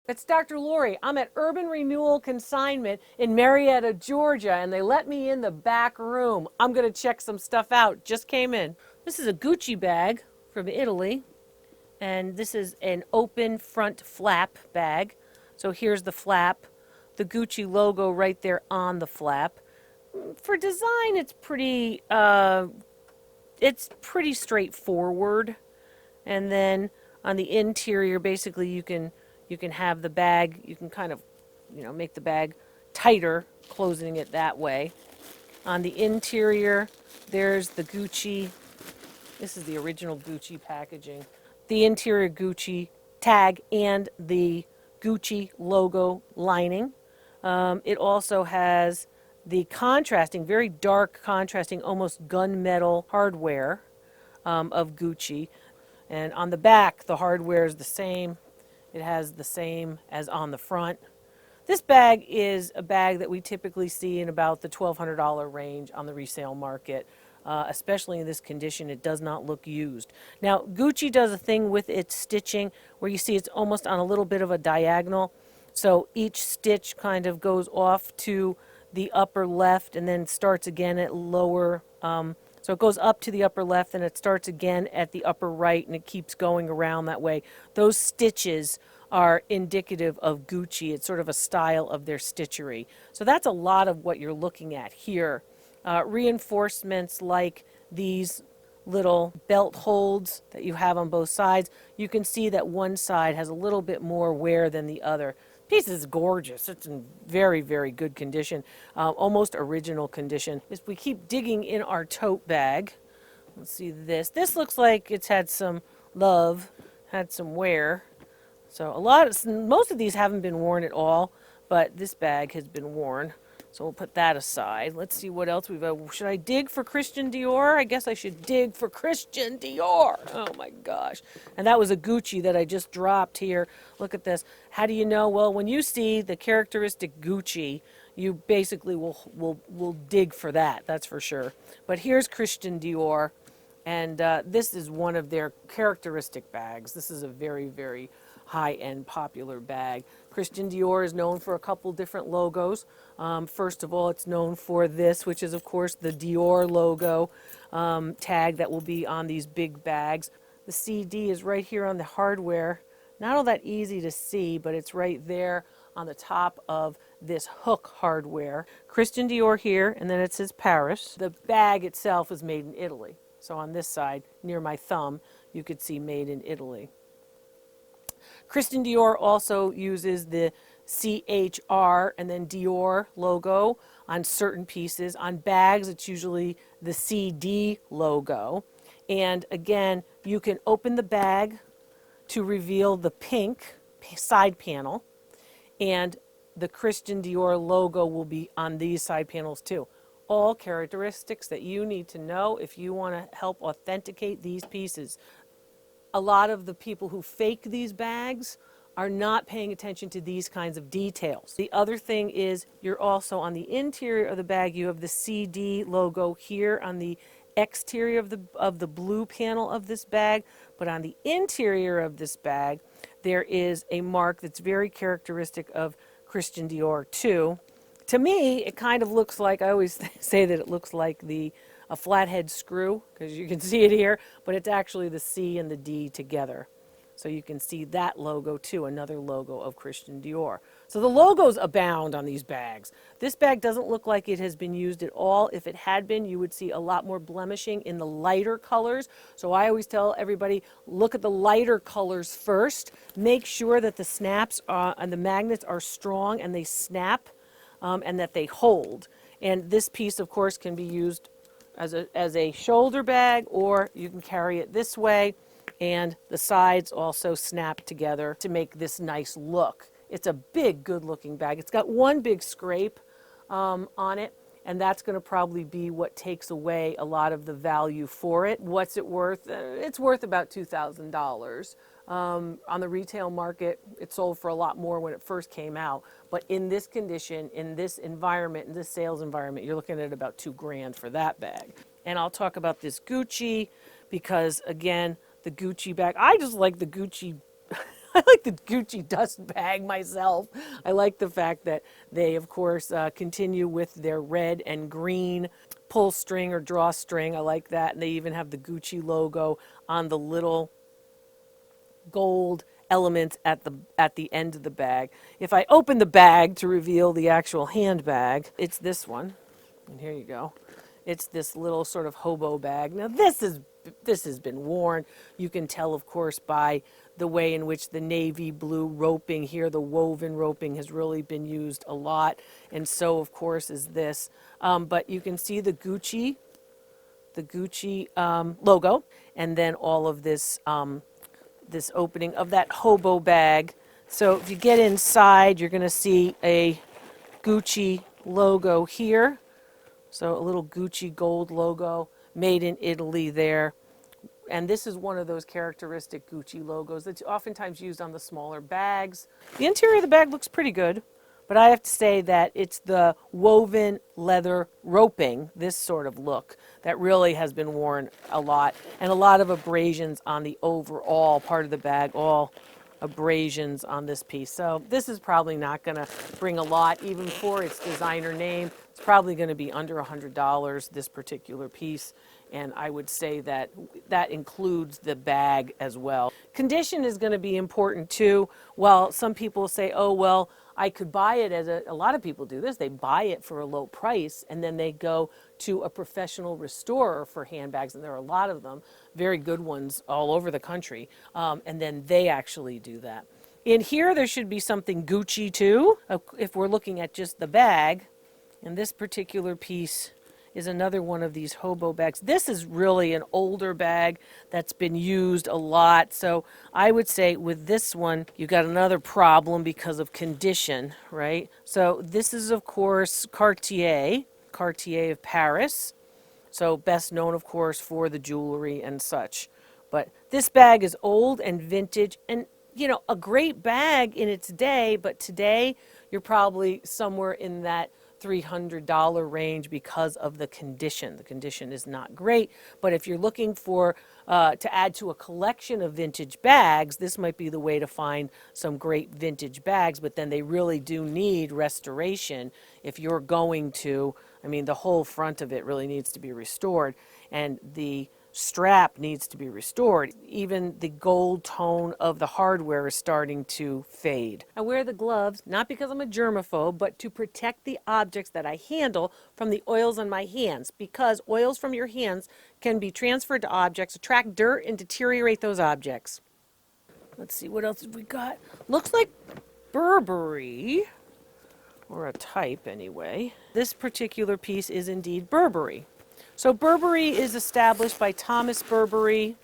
It's Dr. Lori. I'm at Urban Renewal Consignment in Marietta, Georgia, and they let me in the back room. I'm going to check some stuff out. Just came in. This is a Gucci bag from Italy, and this is an open front flap bag. So here's the flap, the Gucci logo right there on the flap. For design, it's pretty straightforward. And then on the interior, basically you can have the bag, you can kind of, make the bag tighter, closing it that way. On the interior, there's the Gucci. This is the original Gucci packaging. The interior Gucci tag and the Gucci logo lining. It also has the contrasting, very dark contrasting, almost gunmetal hardware of Gucci. And on the back, the hardware is the same. It has the same as on the front. This bag is a bag that we typically see in about the $1,200 range on the resale market. Especially in this condition, it does not look used. Now, Gucci does a thing with its stitching where you see it's almost on a little bit of a diagonal. So each stitch kind of goes off to the upper left and then starts again at lower. So it goes up to the upper left and it starts again at the upper right and it keeps going around that way. Those stitches are indicative of Gucci. It's sort of a style of their stitchery. So that's a lot of what you're looking at here. Reinforcements like these little belt holds that you have on both sides. You can see that one side has a little bit more wear than the other. Piece is gorgeous. It's in very, very good condition, almost original condition. As we keep digging in our tote bag, let's see this. This looks like it's had some love, had some wear. So most of these haven't been worn at all, but this bag has been worn. So we'll put that aside. Let's see what else we've got. Should I dig for Christian Dior? I guess I should dig for Christian Dior. Oh my gosh. And that was a Gucci that I just dropped here. Look at this. How do you know? Well, when you see the characteristic Gucci, you basically will dig for that. That's for sure. But here's Christian Dior. And this is one of their characteristic bags. This is a very, very high-end popular bag. Christian Dior is known for a couple different logos. First of all, it's known for this, which is, of course, the Dior logo tag that will be on these big bags. The CD is right here on the hardware. Not all that easy to see, but it's right there on the top of this hook hardware. Christian Dior here, and then it says Paris. The bag itself is made in Italy. So on this side, near my thumb, you could see made in Italy. Christian Dior also uses the CHR and then Dior logo on certain pieces. On bags, it's usually the CD logo. And again, you can open the bag to reveal the pink side panel, and the Christian Dior logo will be on these side panels too. All characteristics that you need to know if you want to help authenticate these pieces. A lot of the people who fake these bags are not paying attention to these kinds of details. The other thing is you're also on the interior of the bag, you have the CD logo here on the exterior of the blue panel of this bag, but on the interior of this bag, there is a mark that's very characteristic of Christian Dior too. To me, it kind of looks like, I always say that it looks like a flathead screw, because you can see it here, but it's actually the C and the D together. So you can see that logo too, another logo of Christian Dior. So the logos abound on these bags. This bag doesn't look like it has been used at all. If it had been, you would see a lot more blemishing in the lighter colors. So I always tell everybody, look at the lighter colors first. Make sure that the snaps and the magnets are strong and they snap and that they hold. And this piece, of course, can be used as a shoulder bag, or you can carry it this way. And the sides also snap together to make this nice look. It's a big, good-looking bag. It's got one big scrape on it, and that's going to probably be what takes away a lot of the value for it. What's it worth? It's worth about $2,000. On the retail market, it sold for a lot more when it first came out. But in this condition, in this environment, in this sales environment, you're looking at about $2,000 for that bag. And I'll talk about this Gucci because, again, the Gucci bag. I just like the Gucci I like the Gucci dust bag myself. I like the fact that they, of course, continue with their red and green pull string or drawstring. I like that. And they even have the Gucci logo on the little gold elements at the end of the bag. If I open the bag to reveal the actual handbag, it's this one. And here you go. It's this little sort of hobo bag. Now this has been worn. You can tell, of course, by the way in which the navy blue roping here, the woven roping, has really been used a lot. And so, of course, is this. But you can see the Gucci logo, and then all of this this opening of that hobo bag. So if you get inside, you're going to see a Gucci logo here. So a little Gucci gold logo, made in Italy there. And this is one of those characteristic Gucci logos that's oftentimes used on the smaller bags. The interior of the bag looks pretty good, but I have to say that it's the woven leather roping, this sort of look, that really has been worn a lot. And a lot of abrasions on the overall part of the bag, all abrasions on this piece. So this is probably not going to bring a lot, even for its designer name. It's probably going to be under $100, this particular piece. And I would say that that includes the bag as well. Condition is going to be important too. While some people say, oh, well, I could buy it as a lot of people do this. They buy it for a low price and then they go to a professional restorer for handbags. And there are a lot of them, very good ones all over the country. And then they actually do that. In here, there should be something Gucci too, if we're looking at just the bag. And this particular piece is another one of these hobo bags. This is really an older bag that's been used a lot. So I would say with this one, you got another problem because of condition, right? So this is, of course, Cartier of Paris. So best known, of course, for the jewelry and such. But this bag is old and vintage and, you know, a great bag in its day. But today, you're probably somewhere in that $300 range because of the condition. The condition is not great, but if you're looking for to add to a collection of vintage bags, this might be the way to find some great vintage bags, but then they really do need restoration if you're going to, I mean, the whole front of it really needs to be restored, and the strap needs to be restored. Even the gold tone of the hardware is starting to fade. I wear the gloves, not because I'm a germaphobe, but to protect the objects that I handle from the oils on my hands, because oils from your hands can be transferred to objects, attract dirt, and deteriorate those objects. Let's see, what else have we got? Looks like Burberry, or a type anyway. This particular piece is indeed Burberry. So Burberry is established by Thomas Burberry,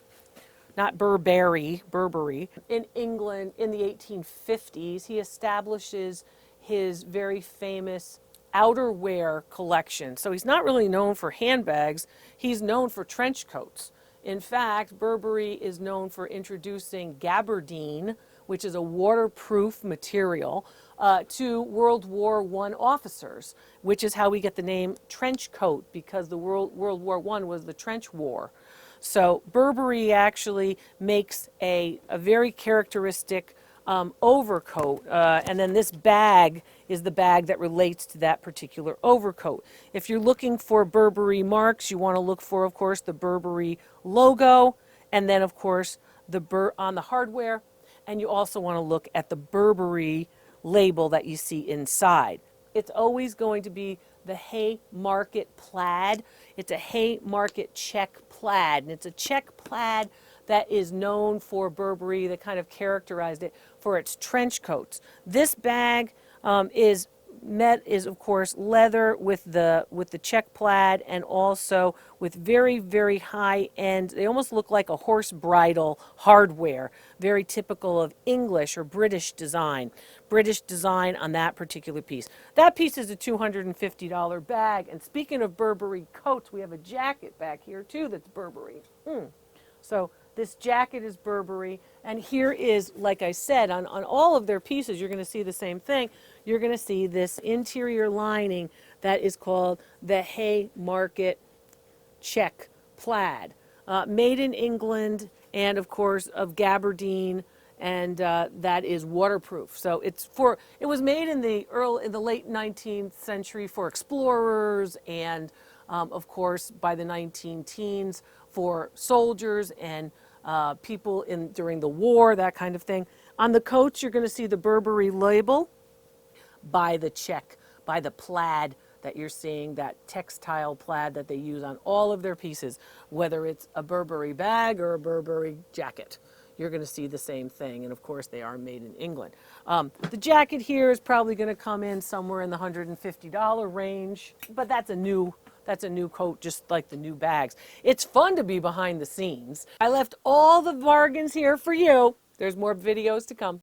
not Burberry, Burberry, in England in the 1850s. He establishes his very famous outerwear collection. So he's not really known for handbags, he's known for trench coats. In fact, Burberry is known for introducing gabardine, which is a waterproof material, to World War I officers, which is how we get the name trench coat, because the World War I was the trench war. So Burberry actually makes a very characteristic overcoat, and then this bag is the bag that relates to that particular overcoat. If you're looking for Burberry marks, you want to look for, of course, the Burberry logo, and then, of course, on the hardware, and you also want to look at the Burberry label that you see inside. It's always going to be the Haymarket plaid. It's a Haymarket check plaid, and it's a check plaid that is known for Burberry, that kind of characterized it for its trench coats. This bag is of course leather with the check plaid, and also with very, very high end, they almost look like a horse bridle hardware, very typical of English or British design on that particular piece. That piece is a $250 bag. And speaking of Burberry coats, we have a jacket back here too that's Burberry. So this jacket is Burberry, and here is, like I said, on all of their pieces, you're going to see the same thing. You're going to see this interior lining that is called the Haymarket check plaid, made in England, and of course of gabardine and that is waterproof. So it was made in the late 19th century for explorers, and of course by the 19 teens for soldiers and people during the war, that kind of thing. On the coats, you're going to see the Burberry label. By the check, by the plaid that you're seeing, that textile plaid that they use on all of their pieces, whether it's a Burberry bag or a Burberry jacket. You're going to see the same thing, and of course they are made in England. The jacket here is probably going to come in somewhere in the $150 range, but that's a new coat, just like the new bags. It's fun to be behind the scenes. I left all the bargains here for you. There's more videos to come.